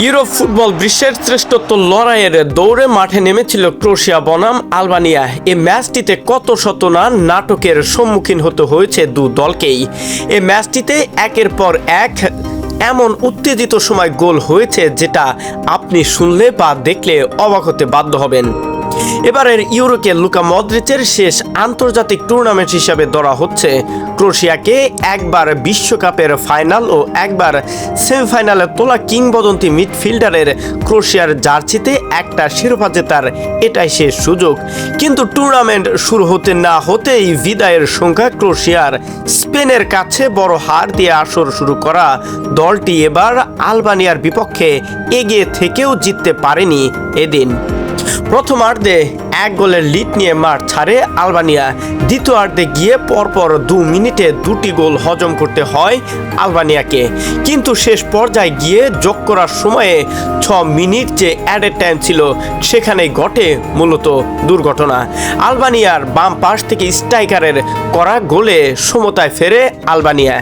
Europe football বিশ্বের শ্রেষ্ঠত্ব লড়াইয়ের দৌড়ে মাঠে নেমেছিল ক্রোয়েশিয়া বনাম আলবানিয়া। এই ম্যাচটিতে কত শত না নাটকের সম্মুখীন হতে হয়েছে দু দলকেই। এই ম্যাচটিতে একের পর এক এমন উত্তেজিত সময় গোল হয়েছে যেটা আপনি শুনলে বা দেখলে অবাক হতে বাধ্য হবেন। এবারের ইউরোকে লুকা মদ্রিচের শেষ আন্তর্জাতিক টুর্নামেন্ট হিসাবে ধরা হচ্ছে। ক্রোয়েশিয়াকে একবার বিশ্বকাপের ফাইনাল ও একবার সেমিফাইনালে তোলা কিংবদন্তি মিডফিল্ডারের ক্রোয়েশিয়ার জার্সিতে একটা শিরোপা জেতার এটাই শেষ সুযোগ। কিন্তু টুর্নামেন্ট শুরু হতে না হতেই বিদায়ের সংখ্যা ক্রোয়েশিয়ার। স্পেনের কাছে বড় হার দিয়ে আসর শুরু করা দলটি এবার আলবানিয়ার বিপক্ষে এগিয়ে থেকেও জিততে পারেনি এদিন। প্রথমার্ধে 1 গোলের লিড নিয়ে মাঠ ছাড়ে আলবানিয়া। দ্বিতীয়ার্ধে গিয়ে পরপর 2 মিনিটে 2টি গোল হজম করতে হয় আলবানিয়াকে। কিন্তু শেষ পর্যায়ে গিয়ে যোগ করার সময়ে 6 মিনিট যে অ্যাডেড টাইম ছিল সেখানেই ঘটে মূলত দুর্ঘটনা। আলবানিয়ার বাম পাশ থেকে স্ট্রাইকারের করা গোলে সমতায় ফেরে আলবানিয়া।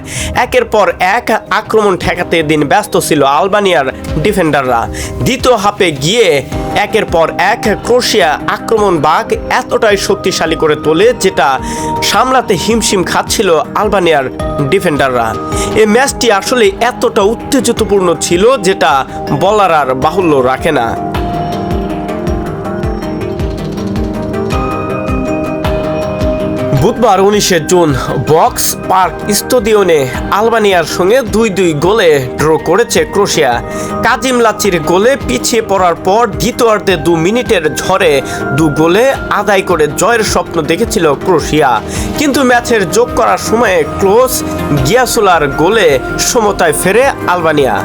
একের পর এক আক্রমণ ঠেকাতে দিন ব্যস্ত ছিল আলবানিয়ার ডিফেন্ডাররা। দ্বিতীয় হাফে গিয়ে একের পর এক ক্রোয়েশিয়া আক্রমণ বাগ এতটাই শক্তিশালী করে তোলে যেটা সামলাতে হিমশিম খাচ্ছিল আলবানিয়ার ডিফেন্ডাররা। এই ম্যাচটি আসলে এতটা উত্তেজিতপূর্ণ ছিল যেটা বলার আর বাহুল্য রাখে না। বুধবার 19 জুন বক্স পার্ক স্টেডিয়ামে আলবানিয়ার সঙ্গে 2-2 গোলে ড্র করেছে ক্রোয়েশিয়া। কাজিম লাচির গোলে পিছিয়ে পড়ার পর দ্বিতীয়ার্ধে 2 মিনিটের ঝড়ে 2 গোলে আদায় করে জয়ের স্বপ্ন দেখেছিল ক্রোয়েশিয়া। কিন্তু ম্যাচের যোগ করার সময়ে ক্লোস গিয়াসোলার গোলে সমতায় ফেরে আলবানিয়া।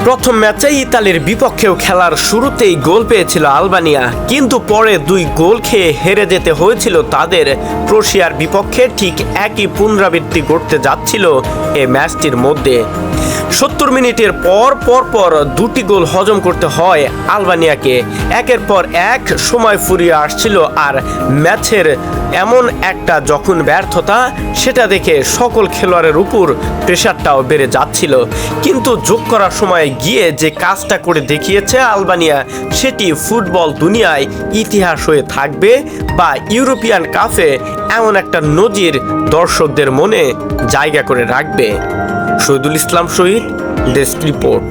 প্রথম ম্যাচে ইতালির বিপক্ষেও খেলার শুরুতেই গোল পেয়েছিল আলবানিয়া, কিন্তু পরে 2 গোল খেয়ে হেরে যেতে হয়েছিল তাদের। ক্রোয়েশিয়ার বিপক্ষে ঠিক একই পুনরাবৃত্তি ঘটতে যাচ্ছিল এই ম্যাচটির মধ্যে। 70 মিনিটের পর 2টি গোল হজম করতে হয় আলবানিয়াকে। একের পর এক সময় ফুরিয়ে আসছিল আর ম্যাচের এমন একটা যখন ব্যর্থতা সেটা দেখে সকল খেলোয়াড়ের উপর প্রেশারটাও বেড়ে যাচ্ছিল। কিন্তু যোগ করার সময় গিয়ে যে কাজটা করে দেখিয়েছে আলবানিয়া সেটি ফুটবল দুনিয়ায় ইতিহাস হয়ে থাকবে বা ইউরোপিয়ান কাপে এমন একটা নজির দর্শকদের মনে জায়গা করে রাখবে। শহীদুল ইসলাম শহীদ, ডেস্ক রিপোর্ট।